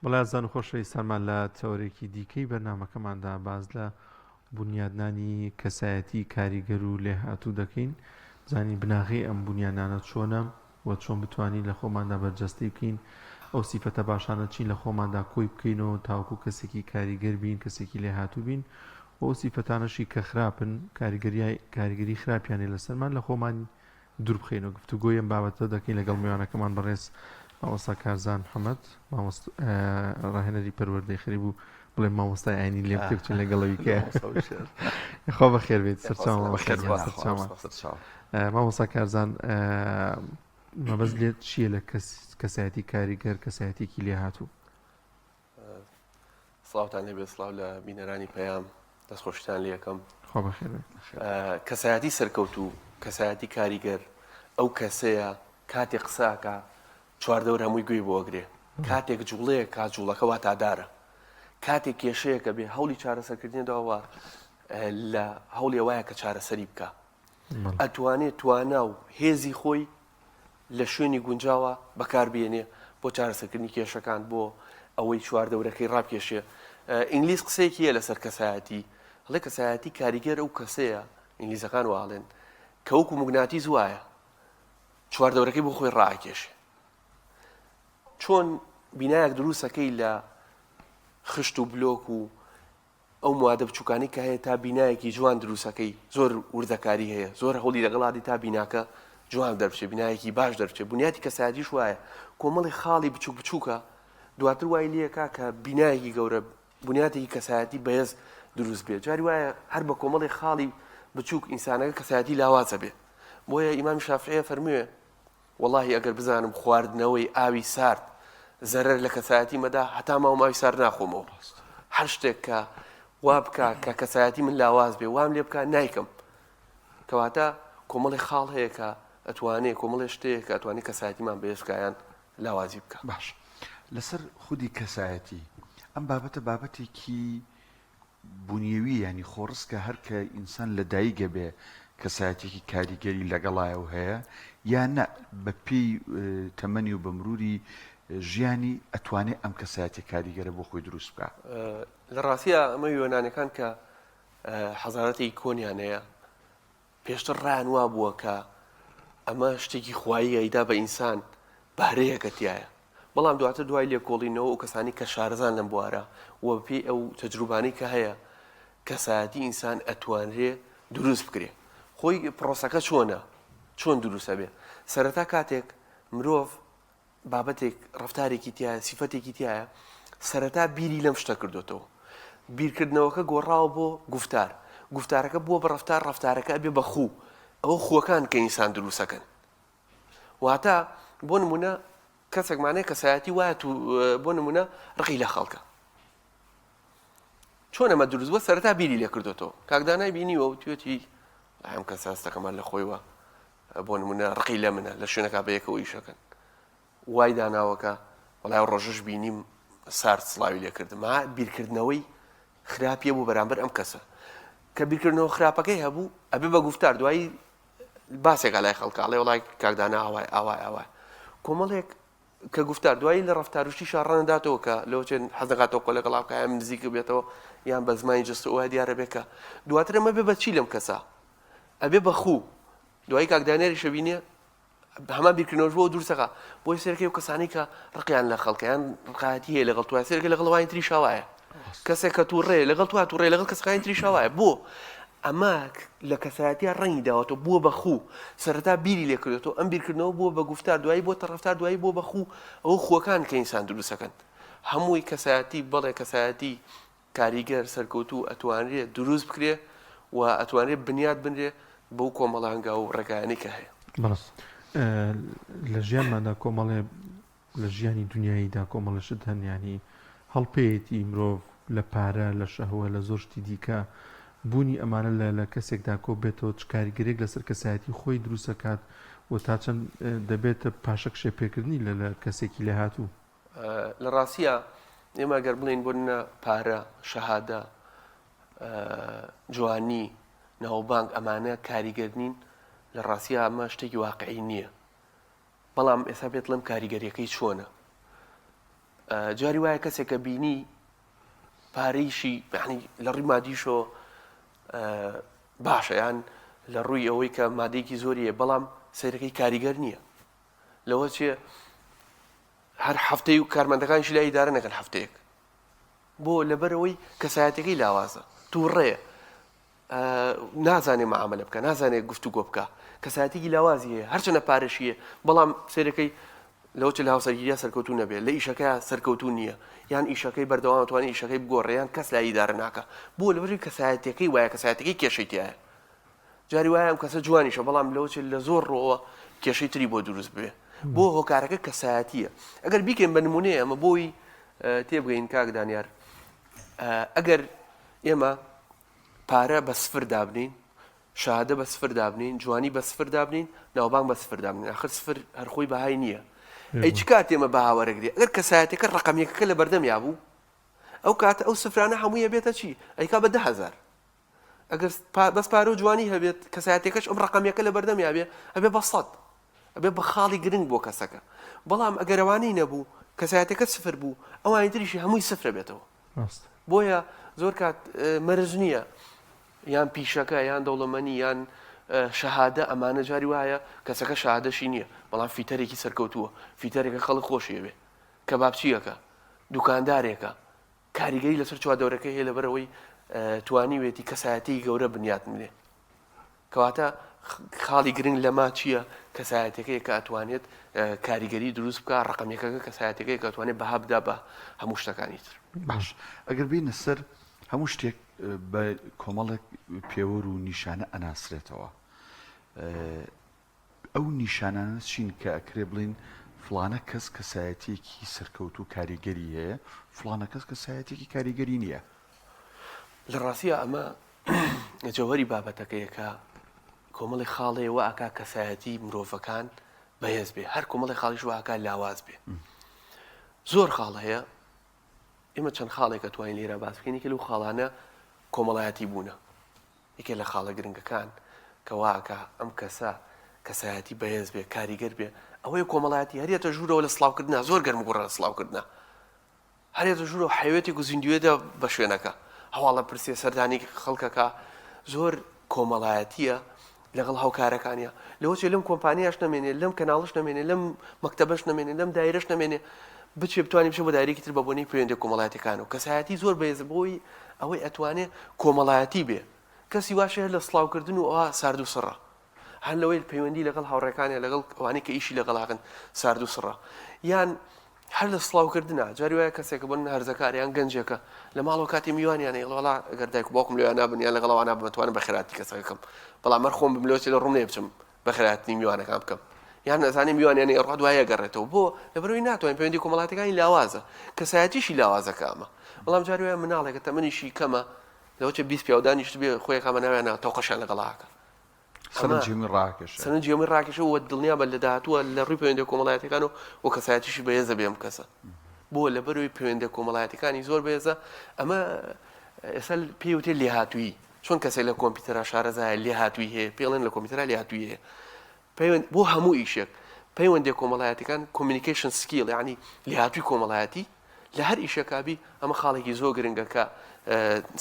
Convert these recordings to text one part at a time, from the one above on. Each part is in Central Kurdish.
بەڵای زان و خۆشەوی سەرمان لە تەورێکی دیکەی بەرنامەکەماندا باز لە بنیادنانی کەسایەتی کاریگەر و لێهاتوو دەکەین بزانی بناغی ئەم بنیانانە چۆنە و چۆن بتوانین لە خۆماندا بەرجەستی بکەین ئەو سیفەتە باشانە چین لە خۆماندا کۆی بکەینەوە تاوکو کەسێکی کاریگەر بین کەسێکی لێهاتوو بین و ئەو سیفەتانەشی کە خراپن کاریگەری خراپیانێ لەسەرمان لە خۆمان دوور بخەینەوە گفتوگۆی ئەم بابەتە دەکەین لەگەڵ میوانەکەمان بەڕێز مامۆستا کارزان محەممەد ڕاهێنەری پەروەردەی خەری بوو بڵێ مامۆستای ئاینی لێ بکە بچین لەگەڵەوەیکە خۆ بەخێر بێت سەرچاومە مامۆستا کارزان مەبەست لێت چییە لە کەسایەتی کاریگەر کەسایەتێکی لێهاتوو؟ سڵاوتان لێبێت سڵاو لە بینەرانی پەیام دەستخۆشتان لێ یەکەم خۆ بەخێر بێت. کەسایەتی سەرکەوتوو کەسایەتی کاریگەر ئەو کەسەیە کاتێک قساکە چواردەور هەمووی گوێی بۆ ئەگرێ کاتێک جوڵەیە کا جوڵەکە واتادارە کاتێک کێشەیەکە بێ هەوڵی چارەسەرکردنیداوە لە هەوڵی وایە کە چارەسەری بکە ئەتوانێت توانا و هێزی خۆی لە شوێنی گونجاوە بەکاربیێنێ بۆ چارەسەرکردنی کێشەکان بۆ ئەوەی چواردەورەکەی ڕابکێشێ. ئینگلیز قسەیەکی هەیە لەسەر کەسایەتی هەڵێ کەسایەتی کاریگەر ئەو کەسەیە ئینگلیزەکان واڵێن کە وەکو موگناتیز وایە چواردەورەکەی بۆ خۆی ڕاکێشێ. چۆن بینایەک دروستەکەی لە خشت و بلۆک و ئەو موادە بچووکانی کە هەیە تا بینایەکی جوان دروستەکەی زۆر وردەکاری هەیە زۆر هەوڵی لەگەڵادی تا بیناکە جوان دەربچێ بینایەکی باش دەربچێ بنیاتی کەسایەتیش وایە کۆمەڵی خاڵی بچووک بچووکە دواتر وای لێکا کە بینایەکی گەورە بنیاتێکی کەسایەتی بەهێز دروست بێت. جاری وایە هەر بە کۆمەڵی خاڵی بچووک ئینسانەکە کەسایەتی لاوازە بێ. بۆیە ئیمامی شافعی فەرموویە وەڵاهی ئەگەر بزانم خواردنەوەی ئاوی سارد زەرەر لە کەسایەتی مەدا هەتا ماوەم ئاوی سارد ناخۆمەوە. هەر شتێک کە وا بکە کە کەسایەتی من لاواز بێ وام لێ بکە نایکەم. کەواتە کۆمەڵی خاڵ هەیە کە ئەتوانێت کۆمەڵی شتەیە کە ئەتوانێت کەسایەتیمان بەهێزکایان لاوازی بکە. باش لەسەر خودی کەسایەتی ئەم بابەتە بابەتێکی بنیێوی ینی خۆڕستکە هەر کە ئینسان لە دایکە بێ کەسایەتێکی کاریگەری لەگەڵایە و هەیە یان نە بە پێی تەمەنی و بە مروری ژیانی ئەتوانێت ئەم کەسایەتی کاریگەرە بۆ خۆی دروست بکە. لە ڕاستیە ئەمە یۆنانەکان کە حەزارەتی کۆنیان هەیە پێشتر ڕایان وا بووە کە ئەمە شتێکی خوایی ئەیدا بە ئینسان بارەیەکە تایە بەڵام دواتر دوای لێکۆڵینەوە و کەسانی کە شارەزان لەم بوارە و پێی ئەو تەجروبانەی کە هەیە کەسایەتی ئینسان ئەتوانرێ دروست بکرێ. خۆی پرۆسەکە چۆنە چۆن دروستە بێ سەرەتا کاتێک مرۆڤ بابەتێک ڕەفتارێکی تایە سیفەتێکی تایە سەرەتا بیری لەم شتە کردوێتەوە بیرکردنەوەکە گۆڕاوە بۆ گفتار گفتارەکە بووە بە ڕەفتار ڕەفتارەکە بێ بە خوو ئەوە خووەکان کە ئینسان دروستەکەن واتە بۆ نمونە کەسێکمانەیە کەسایەتی وایە بۆ نمونە ڕقی لە خەڵکە چۆن ئەمە دروست بووە سەرەتا بیری لێ کردوێتەوە کاکدانای بینیوە و توێتی ئەم کەس هەستەکەمان لە خۆیوە بۆ نمونە ڕقی لە منە لە شوێنەکە بەیەکەوە ئیشەکەن وای داناوەکە وەڵای ڕۆژەش بینیم سارد سڵاوی لێ کردم بیرکردنەوەی خراپیە بوو بەرامبەر ئەم کەسە کە بیرکردنەوە خراپەکەی هەبوو ئەبێ بە گفتار دوایی باسێکە لای خەڵکاڵێ وڵای کاکدانا ئاوای ئاوای ئاوای کۆمەڵێک کە گفتار دوایی لە ڕەفتاروشتی شاڕەنەداتەوە کە لەوە چێن حەزەکاتەوە کۆ لەگەڵا بکە یان نزیکە بێتەوە یان بە زمانی جست وای دیارە بێکە دواتر ئەمە بێ بە چی لەم کەسە ئەبێ بە خوو دوایی کاکدانێریشە بینێ هەمان بیرکردنەوەش بۆ دوورسەکە بۆی سێرەکەی و کەسانی کە ڕقیان لە خەڵکیان ڕقاەتی هەیە لەگەڵ توای سێرەکە لەگەڵ وای تریشا وایە کەسێک کە تووڕێ لەگەڵ تووڕێ لەگەڵ کەسەکانی تریشا وایە بۆ ئەمە لە کەسایەتیە ڕەنگی داوەتەوە بووە بە خوو سەرەتا بیری لێ کردێتەوە ئەم بیرکردنەوە بووە بە گفتار دوایی بۆ تەڕەفتار دوایی بۆ بە خوو ئەوە خووەکان کە ئینسان دروستەکەن هەمووی کەسایەتی بەڵێ کەسایەتی کاریگەر سەرکەوتوو ئەتوانرێت دروست بکرێ و ئەتوانرێت بنیاد بنرێ بەو کۆمەڵانگا و ڕێگایانی کە هەیە. لە ژیانماندا کۆمەڵێ لە ژیانی دنیاییدا کۆمەڵەشت هەن ینی هەڵپێتی مرۆڤ لە پارە لە شەهوە لە زۆر شتی دیکە بوونی ئەمانە لە کەسێکدا کۆ بێتەوە چ کاریگەرێک لەسەر کەسایەتی خۆی دروستەکات و تا چەند دەبێتە پاشە کشێپێکردنی لە کەسێکی لە هاتوو. لە ڕاستیە ئێمە گەر بڵین بۆنە پارە شەهادە جوانی ناوبانگ ئەمانە کاریگەرنین لە ڕاستیە ئەمە شتێکی واقعی نییە بەڵام ئێستا بێت لەم کاریگەریەکەی چۆنە جاری وایە کەسێکە بینی پارەیشی یعنی لە ڕووی مادیشۆ باشە یان لە ڕووی ئەوەی کە مادەیەکی زۆریە بەڵام سەیرەکەی کاریگەر نییە لەوە چێ هەر هەفتەی و کارمەندەکانشی لای ئیدارە نەکەن هەفتەیەک بۆ لەبەرەوەی کەسایەتەکەی لاوازە تووڕێە نازانێ مەعاملە بکە نازانێ گفتوگۆ بکە کەسایەتێکی لاوازی هەیە هەرچەنە پارەشیە بەڵام سەیرەکەی لەوە لە هاوسەرگیریە سەرکەوتوو نەبێت لە ئیشەکە سەرکەوتوو نییە یان ئیشەکەی بەردەوام توانێت ئیشەکەی بگۆڕێیان کەس لای ئیدارە ناکە بۆ لەبەری کەسایەتەکەی وایە کەسایەتەکەی کێشەی تایە جاری وایە ئەم کەسە جوانیشە بەڵام لەوە لە زۆر ڕۆوە کێشەی تری بۆ دروست بێ بۆ هۆکارەکە کەسایەتیە ئەگەر بیکەین بە نمونەیە ئەمە بۆی تێبگەین کاک دانیار ئەگەر ئێمە پارە بە سفر دابنین شادە بە سفر دابنین جوانی بە سفر دابنین ناوبانگ بە سفر دابنین آخر سفر هەرخۆی بەهای نییە ئەی چ کات ئێمە بە هاوارەگرێ ئەگەر کەسایەتەکە ڕقەمێکەکە لە بەردەمیا بوو ئەو کاتە ئەو سفرانە هەموویە بێتە چی ئەیکا بە 10,000 ئەگەر بەس پارە و جوانی هەبێت کەسایەتەکەش ئەم ڕقەمێکە لە بەردەمیا بێ ئەبێ بە 100 ئەبێ بە خاڵی گرنگ بۆ کەسەکە بەڵام ئەگەرەوانی نەبوو کەسایەتەکە سفر بوو ئەوانی تریشی هەمووی سفرە بێتەوە بۆیە زۆر کات مەرج نییە یان پیشەکە یان دەوڵەمەنی یان شەهادە ئەمانە جاری وایە کەسەکە شەهادەشی نییە بەڵام فیتەرێکی سەرکەوتووە فیتەرێکە خەڵک خۆشیەوێ کە بابچیەکە دوکاندارێکە کاریگەری لەسەر چوادەورەکەی هەیە لەبەرەوەی توانیوێتی کەسایەتی گەورە بنیات منێ کەواتە خاڵی گرنگ لەما چییە کەسایەتەکەی کە ئەتوانێت کاریگەری دروست بکە ڕقەمێکەکە کەسایەتەکەی کە ئەتوانێت بەها بدا بە هەموو شتەکانی تر باش ئەگەر بینە سەر هەموو شتێک بە کۆمەڵێک پێوەر و نیشانە ئەناسرێتەوە ئەو نیشانانە چین کە ئەکرێ بڵین فلانە کەس کەسایەتێکی سەرکەوت و کاریگەری هەیە فلانە کەس کەسایەتێکی کاریگەری نییە لە ڕاستیە ئەمە جەوهەری بابەتەکەیە کە کۆمەڵی خاڵەیەوە ئاکا کەسایەتی مرۆڤەکان بەهێز بێ هەر کۆمەڵی خاڵیش ئاکا لاواز بێ زۆر خاڵ هەیە ئێمە چەند خاڵێک توانین لێرە باس بکەین یەکێ لەو خاڵانە کۆمەڵایەتی بوونە یەکێ لە خاڵە گرنگەکان کە واکە ئەم کەسە کەسایەتی بەهێز بێ کاریگەر بێ ئەوەی کۆمەڵایەتی هەرێتە ژوورەوە لە سڵاوکردنا زۆر گەرم گوڕە لە سڵاوکردنا هەرێتە ژوورەوە حیوێتی و زیندوێدا بە شوێنەکە هەواڵە پرسیە سەردانی خەڵکەکە زۆر کۆمەڵایەتیە لەگەڵ هاوکارەکانیە لەوە لەم کۆمپانیاش نامێنێ لەم کەناڵش نامێنێ لەم مەکتەبەش نامێنێ لەم دایرەش نامێنێ بچێ بتوانانی بچێ بۆ دایرێکی تر بە بۆنەی پەیوەندی کۆمەڵایەتەکان و کەسایەتی زۆر بەهێز بۆی ئەوەی ئەتوانێت کۆمەڵایەتی بێ کەسی واشە هەر لە سڵاوکردن و ئەوە سارد و سڕە هەر لەوەی پەیوەندی لەگەڵ هاوڕێکانە لەگەڵ ئەوانەی کە ئیشی لەگەڵاکەن سارد و سڕە یان هەر لە سڵاوکردنە جاری وایە کەسێکە بن هەرزەکاریان گەنجێکە لە ماڵەوە کاتی میوانیانە وڵا ئەگەر دایک و باوکم لێوان نابنیان لەگەڵ ئەوانە بتوانم بە خێراتی کەسەکەم بەڵام هەر خۆم بملۆچێ لە ڕوونێ بچم بە خێراتی میوانەکان بکەم یان نەزانێ میوانیانە ڕوا دوایە گەڕێتەوە بۆ لەبەرەوەی ناتوانین پەیوەندی کۆمەڵایەتەکانی لاوازە کەسایەتیشی لاوازەکە ئەمە بەڵام جاری وایە مناڵێکە تەمەنیشی کەمە لەوە بیست پیاودانیشت بێ خۆی کامە ناوێنە تەوقەشیان لەگەڵاکە سەرنجێمی ڕاکێشە و دڵنیا بە لە داهاتووە لە ڕووی پەیوەندی کۆمەڵایەتەکان و کەسایەتیشی بەهێزە بێ ئەم کەسە بۆ لەبەرەوەی پەیوەندی کۆمەڵایەتەکانی زۆر بەهێزە ئەمە ئێستا پێوتێ لێهاتووی چۆن کەسێک لە کۆمپیوتەرا شارەزایە لێهاتووی هەیە پێڵێن لە کۆمپیوتەرا لێهاتووی هەیە بۆ هەموو ئیشێک پەیوەندی کۆمەڵایەتەکان کۆمیونیکیشن سکیل یعنی لێهاتووی کۆمەڵایەتی لە هەر ئیشەکابی ئەمە خاڵێکی زۆر گرنگە کە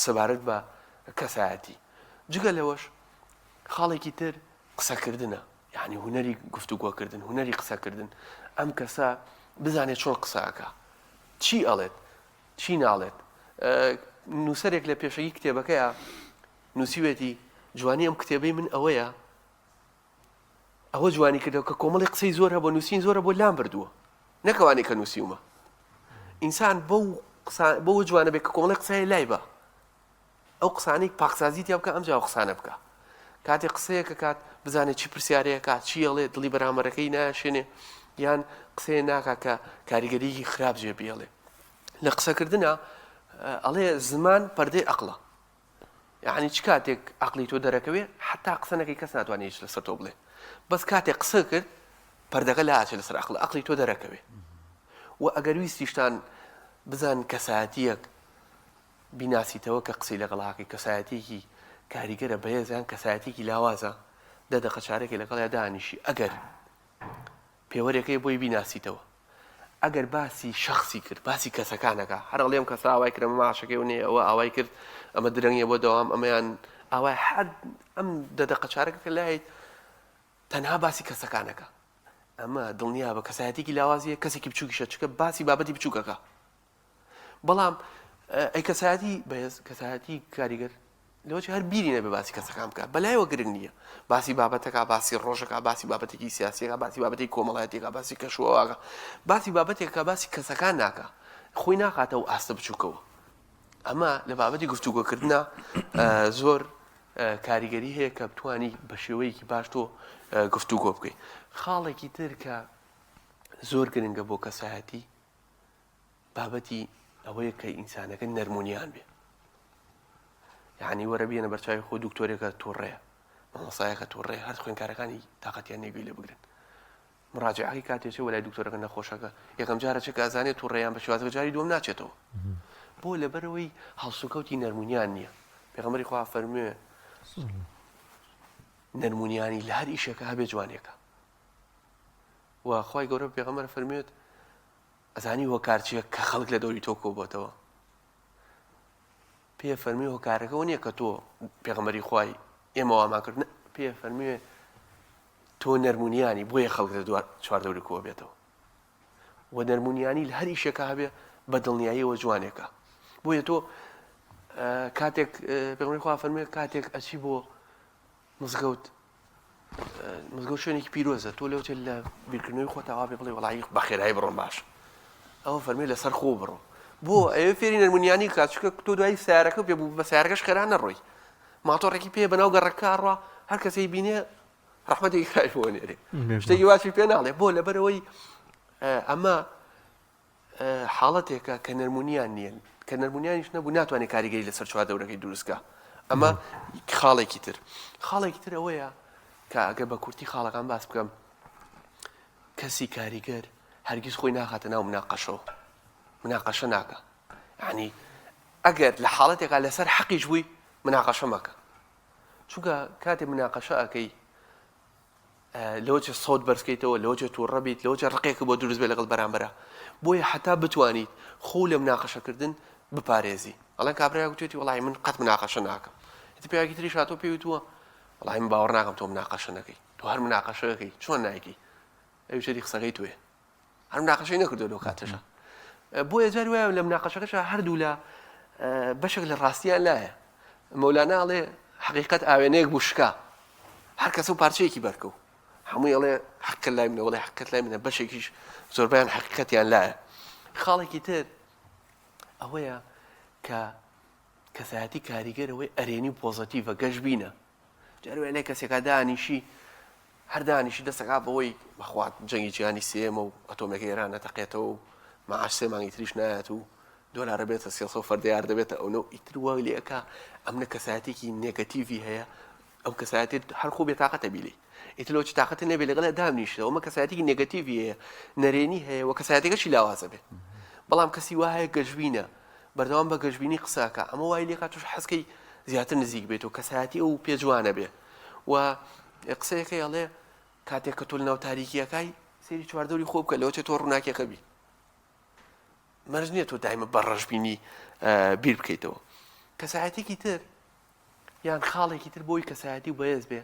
سەبارەت بە کەسایەتی جگە لەوەش خاڵێکی تر قسەکردنە یعنی هونەری گفتوگۆکردن هونەری قسەکردن ئەم کەسە بزانێت چۆن قسەکە چی ئەڵێت چی ناڵێت نووسەرێک لە پێشەکی کتێبەکەیە نووسیوێتی جوانی ئەم کتێبەی من ئەوەیە ئەوە جوانی کردەوە کە کۆمەڵی قسەی زۆر هەبوو نووسین زۆرە بۆ لام بردووە نەکەوانی کە نووسیومە ئینسان بەو جوانە بێت کە کۆمەڵی قسەی لای بە ئەو قسانەی پاکسازی تیا بکە ئەمجا ئەو قسانە بکە کاتێک قسەیەکە کات بزانێت چی پرسیارەیە کات چی ئەڵێ دڵی بەرامبەرەکەی ناشێنێ یان قسەیە ناکات کە کاریگەریەکی خراپ جێ بێڵێ لە قسەکردنە ئەڵێ زمان پەردەی عەقڵە یعنی چ کاتێک عەقڵی تۆ دەرەکەوێ حتا قسە نەکەی کەس ناتوانێت هیچ لەسەر تۆ بڵێ بەس کاتێک قسە کرد پەردەکە لاچێت لەسەر عەقڵی تۆ دەرەکەوێ و ئەگەر ویستیشتان بزان کەسایەتیەک بیناسیتەوە کە قسەی لەگەڵاکەی کەسایەتێکی کاریگەرە بەهێزیان کەسایەتێکی لاوازە دەدەقە چارەکەی لەگەڵیا دانیشی ئەگەر پێوەرێکەکەی بۆی بیناسیتەوە ئەگەر باسی شخصی کرد باسی کەسەکانەکە هەر ئەڵێم کەسا ئاوای کرد ئەمە ماشەکەی و نێ ئەوە ئاوای کرد ئەمە درەنگە بۆ دەوام ئەمەیان ئاوای حد ئەم دەدەقە چارەکە لایت تەنها باسی کەسەکانەکە ئەمە دڵنیا بە کەسایەتێکی لاوازیە کەسێکی بچووکیشە چکە باسی بابەتی بچووکەکە بەڵام ئەی کەسایەتی بەهێز کەسایەتی کاریگەر لەوەی هەر بیری نەبێ باسی کەسەکان بکات بەلایەوە گرنگ نییە باسی بابەتەکە باسی ڕۆژەکە باسی بابەتێکی سیاسیەکە باسی بابەتی کۆمەڵایەتێکە باسی کەشوەوەکە باسی بابەتێکە باسی کەسەکان ناکە خۆی ناکاتەوە ئاستە بچووکەوە ئەمە لە بابەتی گفتوگۆکردنە زۆر کاریگەری هەیە کە بتوانی بە شێوەیەکی باش تۆ گفتوگۆ بکەیت خاڵێکی تر کە زۆر گرنگە بۆ کەسایەتی بابەتی ئەوەیە کە ئینسانەکە نەرمونیان بێ یعنی وەرە بێنە بەرچاوی خۆ دکتۆرێکە تۆڕەیە مامۆسایەکە تۆڕەیە هەر خوێنکارەکانی تااقەتیان نێگوی لێ بگرن مراجعەکەی کاتێکێ وەلای دکتۆرەکە نەخۆشەکە یەکەم جارە چ ئازانێت تۆڕەیان بە شێوازەکە جاری دوم ناچێتەوە بۆ لەبەرەوەی هەڵسوکەوتی نەرمونیان نییە پێغەمبەری خوا فەرمووێ نەرمونیانی لە هەر ئیشێکە هەبێ جوانێکە و خوای گەورە پێغەمبەر فەرمووێت ئەزانی هۆکارچیە کە خەڵک لە دەوری تۆ کۆبۆتەوە پێ فەرمی هۆکارەکەەوە نییە کە تۆ پێغەمبەری خوای ئێمە وامان کرد پێ فەرمووێ تۆ نەرمونیانی بۆیە خەڵک لە چواردەوری کۆ بێتەوە و نەرمونیانی لە هەر ئیشێکە هەبێ بە دڵنیاییەوە جوانێکە بۆیە تۆ کاتێک پێغەمبەری خوا فەرمووێ کاتێک ئەچی بۆ مزگەوت شوێنێکی پیرۆزە تۆ لەوتێ لە بیرکردنەوەی خۆتەوا پێ بڵێ وەڵی بەخێرایی بڕۆم باش ئەوە فەرمووی لەسەر خۆ بڕۆ بۆ ئەوێ فێری نەرمونیانی کات چکە تۆ دوای سیارەکە پێ بوو بە سیارەکەش خێرا نەڕۆی ماتۆڕێکی پێ بەناو گەڕەکە ڕوا هەر کەسەی بینێ ڕەحمەتێکی خای بۆ نێرێ شتێکی واشی پێ ناڵێ بۆ لەبەرەوەی ئەمە حاڵەتێکە کە نەرمونیان نییە کە نەرمونیانیش نەبوو ناتوانێت کاریگەری لەسەر چواردەورەکەی دروستکە ئەمە خاڵێکی تر ئەوەیە کە ئەگە بە کورتی خاڵەکان باس بکەم کەسی کاریگەر هەرگیز خۆی ناخاتە ناو مناقەشە ناکە یعنی ئەگەر لە حاڵەتێکا لەسەر حەقیش بووی مناقەشە مەکە چونکە کاتێ مناقەشە ئەەکەی لەوجه سۆت بەرزکەیتەوە لەوجه تووڕە بیت لەوجه ڕقێکە بۆ دروست بێ لەگەڵ بەرامبەرە بۆیە حتا بتوانیت خۆ لە مناقەشەکردن بپارێزی ئەڵەن کابرای گوتێتی وڵی من قەت مناقەشە ناکەم پیاوێکی تریش هاتۆ پێی وتووە وڵی من باوەڕ ناکەم تۆ مناقەشە نەکەی تۆ هەر مناقەشەکەی چۆن نایکی ئەوی شەری قسەکەی توێ هەر مناقەشەی نەکردو لەو کاتەشە بۆیە جاری وایە لە مناقەشەکەشە هەردوو لە بەشێک لە ڕاستیان لایە مەولانا ئەڵێ حەقیقەت ئاوێنەیەک بوو شکا هەر کەسە و پارچەیەکی بەرکەوت هەمووی ئەڵێ حەقت لای منە وڵی حەقت لای منە بەشێکیش زۆربیان حەقیقەتیان لایە خاڵێکی تر ئەوەیە کە کەسایەتی کاریگەرەوەی ئەرێنی پۆزەتیڤە گەشببینە جارێ لای کەسێکا دانیشی هەر دانیشی دەسەکا بەوەی بەخوات جەنگی جیهانی سێمە و ئەتۆمەکە ئێران نەتەقێتەوە و مەعاش 3 مانگی تریش نایەت و دۆلارە بێتە 300 فەردەیار دەبێتە ئەوە ئیتر وای لێەکە ئەمنە کەسایەتێکی نێگەتیڤی هەیە ئەو کەسایەتێت هەر خۆ بێ تااقەتە بیلی ئیتر لەوە چ تااقەتە نەبێ لەگەڵ دامنیشتەوە ئەمە کەسایەتێکی نێگەتیڤی هەیە نەرێنی هەیە و کەسایەتێکەشی لاوازە بێت بەڵام کەسی وایە گەشببینە بەردەوام بە گەشببینی قساکە ئەمە وای لێکا توش حەزکەی زیاتر نزیک بێت و کەسایەتی ئەو پێجوانە بێ و قسەیەکەی ئەڵێ کاتێک کە تۆ لە ناو تاریکیەکەی سێری چواردەوری خۆ بکە لەوە چێت تۆ ڕووناکیەکە بی مەرج نییە تۆ دایمە بە ڕەشبینی بیر بکەیتەوە کەسایەتێکی تر یان خاڵێکی تر بۆی کەسایەتی بەهێز بێ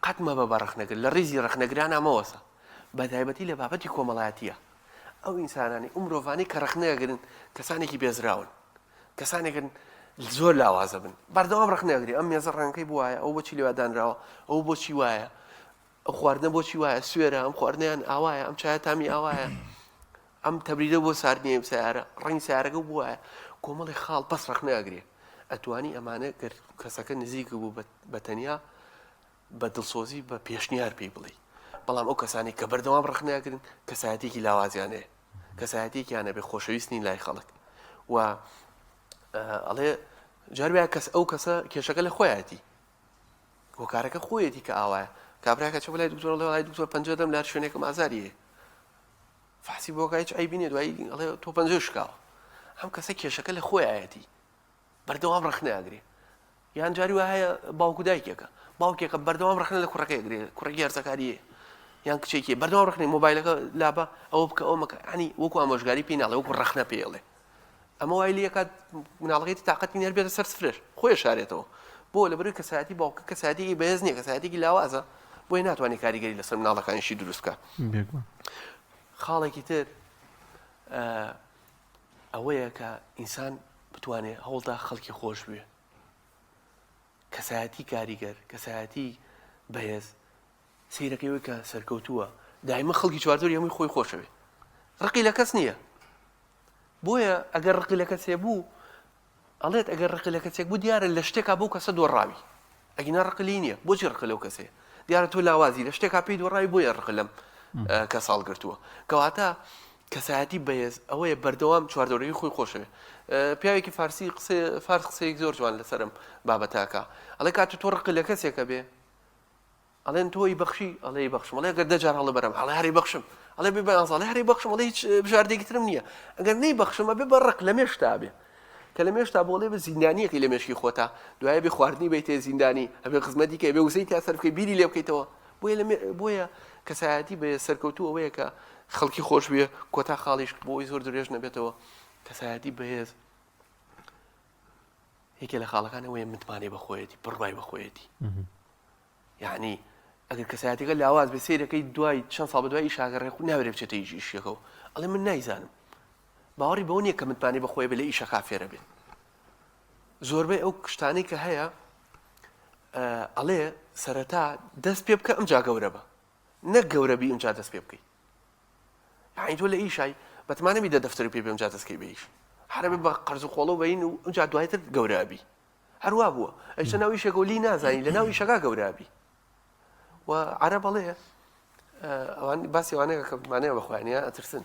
قەت مەبە بە ڕەخنەگر لە ڕیزی ڕەخنەگران ئەمەوەسە بە تایبەتی لە بابەتی کۆمەڵایەتیە ئەو ئینسانانی ئەو مرۆڤانەی کە ڕەخنەگرن کەسانێکی بێزراون کەسانێکن زۆر لاوازە بن بەردەوام ڕەخنەگری ئەم مێزە ڕەنگەکەی بوایە ئەو بۆچی لێوە دانراوە ئەو بۆچی وایە ئەو خواردنە بۆچی وایە سوێرە ئەم خواردنیان ئاوایە ئەم چایە تامی ئاوایە ئەم تەبریدە بۆ ساردنیە سیارە ڕەنگی سیارەکە بوایە کۆمەڵی خاڵ بەس ڕەخنەگرێ ئەتوانی ئەمانە کەسەکە نزیک بوو بە تەنیا بە دڵسۆزی بە پێشنیار پێی بڵێ بەڵام ئەو کەسانی کە بەردەوام ڕەخنەگرن کەسایەتێکی لاوازیانەیە کەسایەتێکیانە بێ خۆشەویستنی لای خەڵک و ئەڵێ جاربیا کەس ئەو کەسە کێشەکە لە خۆیەتی هۆکارەکە خۆیەتی کە ئاوایە کابراکە چ بەلای دکتۆر لە لای دکتۆر 50 دەم لار شوێنێکم ئازاریە فحسی بۆ کای ئەی بینێ دوایی ئەڵێ تۆ 50 شکاوە ئەم کەسە کێشەکە لە خۆیەتی بەردەوام ڕەخنەگرێ یان جاری وایە باوکو دایکێکە باوکێکە بەردەوام ڕەخنە لە کوڕەکەی گرێ کوڕێکی هەرزەکاریە یان کچێکی بەردەوام ڕخنی مۆبایلەکە لابە ئەوە بکە ئەو مەکە ینی وەکو ئامۆژگاری پێی ناڵێ وەکو ڕەخنە پێڵێ ئەمە وای لە یەکات مناڵەکەی تااقەتی نێر بێتە سەر سفرش خۆی شارێتەوە بۆ لەبەر کەسایەتی باوکە کەسایەتێکی بەهێز نییە کەسایەتێکی لاوازە بۆی ناتوانێت کاریگەری لەسەر مناڵەکانیشی دروستکە خاڵێکی تر ئەوەیە کە ئینسان بتوانێت هەوڵدا خەڵکی خۆش بوێ کەسایەتی کاریگەر کەسایەتی بەهێز سیرەکەیەوەی کە سەرکەوتووە دایمە خەڵکی چواردۆری هەمووی خۆی خۆشەوێ ڕقی لە کەس نییە بۆیە ئەگەر ڕقی لە کەسێ بوو ئەڵێت ئەگەر ڕقی لە کەسێک بوو دیارە لە شتێکا بۆ کەسە دۆڕاوی ئەگینا ڕقلی نییە بۆچی ڕق لەو کەسێ دیارە تۆ لاوازی لە شتێکا پێی دۆڕاوی بۆیە ڕق لەم کە ساڵگرتووە کەواتە کەسایەتی بەهێز ئەوەیە بەردەوام چواردۆرەی خۆی خۆشەوێ پیاوێکی فارسی فارس قسەیەک زۆر جوان لەسەرم بابەتاکە ئەڵێ کاتە تۆ ڕق لە کەسێکە بێ ئەڵێن تۆی بەخشی ئەڵێ بەخشم ئەڵێ گەر دەجار هەڵە بەرەم ئەڵێ هەری بەخشم ئەڵێ بێ بەیانزە ئەڵێ هەری بەخشم ئەڵێ هیچ بژاردێکی ترم نییە ئەگەر نەی بەخشمە بێ بە ڕق لە مێشتا بێ کە لە مێشتا بۆڵێ بە زیندانیەکی لە مێشکی خۆتا دوایە بێ خواردنی بیتێ زیندانی هەبێ خزمەتی کە بێ وزەی تا سەرکەی بیری لێ بکەیتەوە بۆیە کەسایەتی بە سەرکەوتوو ئەوەیە کە خەڵکی خۆش بێ کۆتا خاڵیش بۆی زۆر درێژ نەبێتەوە کەسایەتی بەهێز یەکێ لە خاڵەکان ئەوەیە متمانێ بەخۆیەتی بڕوای بەخۆیەتی یعنی ئەگەر کەسایەتەکە لاواز بێ سیرەکەی دوای چەند ساڵ بە دوای ئیشاگەڕێ ناوێرێ بچێتە ئیشەکەەوە ئەڵێ من نایزانم باوەڕی بەو نییە کە متمانێ بەخۆی بێ لە ئیشەکە فێرە بێت زۆربەی ئەو شتانەی کە هەیە ئەڵێ سەرەتا دەست پێ بکە ئەمجا گەورە بە نەک گەورەبی ئەمجا دەست پێ بکەیت یعنی تۆ لە ئیشای بەتمانەبی دە دەفتەری پێ بێ ئەمجا دەستکەی بە ئیش هەرە بێ بە قەرز و خۆڵە بەین و ئەمجا دوایتر گەورەبی هەروە بووە ئەیشتە ناو ئیشێکە و لی نازانی لە ناو ئیشەکە گەورەبی و عەرە بەڵێ ئەوان باسی ئەوانەیە کە بمانەیە بەخۆیانە ئەترسن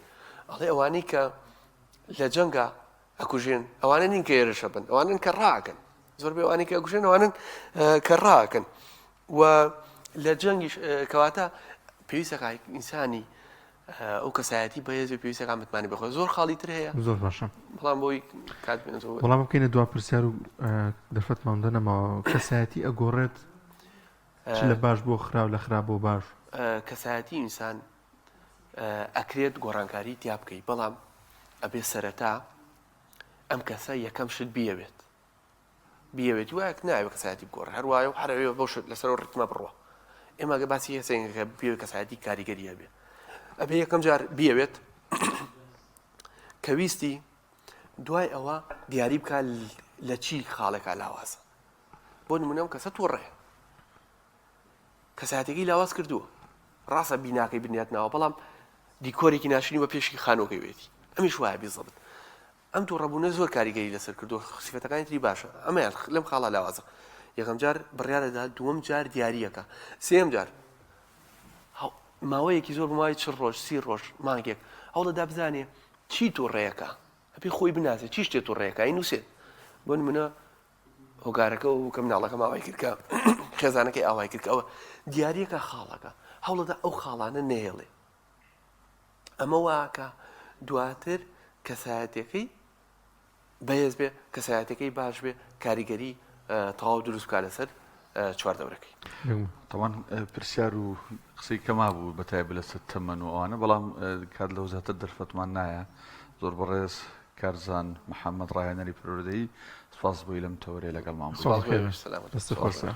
ئەڵێ ئەوانەی کە لە جەنگا ئەکوژێن ئەوانە نین کە ئێرەشە بن ئەوانن کە ڕاکەن زۆربەی ئەوانەی کە ئەکوژێن ئەوانن کە ڕاکەن و لە جەنگیش کەواتە پێویستە ئینسانی ئەو کەسایەتی بەهێز پێویستەکان متمانێ بەخۆی زۆر خاڵی تر هەیە زۆر باشە بەڵام بۆی کات وەڵام بکەینە دوا پرسیار و دەرفەتمان دەنەمەوە کەسایەتی ئەگۆڕێت چ لە باش بۆ خراو لە خراپ بۆ باش کەسایەتی ئینسان ئەکرێت گۆڕانکاری تیا بکەیت بەڵام ئەبێ سەرەتا ئەم کەسە یەکەم شت بیەوێت وایەک ناوێت کەسایەتی بگۆڕ هەروایە و هەرەوێ بەو شت لەسەر ڕتمە بڕوە ئێمە گە باسی هەسێنگەکە بێ کەسایەتی کاریگەریە بێ ئەبێ یەکەم جار بیەوێت کە ویستی دوای ئەوە دیاری بکە لە چی خاڵێکا لاوازە بۆ نمونە ئەم کەسە تووڕێ کەسایەتێکی لاواز کردووە ڕاستە بیناکەی بنیاتناوە بەڵام دیکۆرێکی ناشرینی بە پێشکی خانۆکەی وێتی ئەمیش وایە بیزەبت ئەم تووڕەبوونە زۆر کاریگەری لەسەر کردووە سیفەتەکانی تری باشە ئەمەیان لەم خاڵە لاوازە یەکەم جار بڕیارەدا دووەم جار دیاریەکە سێم جار ماوەیەکی زۆر بماوەی 40 ڕۆژ 30 ڕۆژ مانگێک هەوڵەدا بزانێ چی تووڕێیەکە ئەبێ خۆی بناسێت چی شتێ تووڕێیەکە نووسێت بۆ نمونە هۆگارەکە و کە مناڵەکە ماوای کردکە خێزانەکەی ئاوای کردکە ئەوە دیاریەکە خاڵەکە هەوڵەدا ئەو خاڵانە نێڵێ ئەمە واکە دواتر کەسایەتەکەی بەهێز بێ کەسایەتەکەی باش بێ کاریگەری تەواو دروستکە لەسەر چواردەورەکەی تەوان پرسیار و قسەی کەما بوو بەتایبە لەسەر تەمەن و ئەوانە بەڵام کات لەو زیاتر دەرفەتمان نایە زۆر بەڕێز کارزان محەممەد ڕایەنەری پرۆدەی سپاس بۆی لەم تەورەیە لەگەڵمان بوو.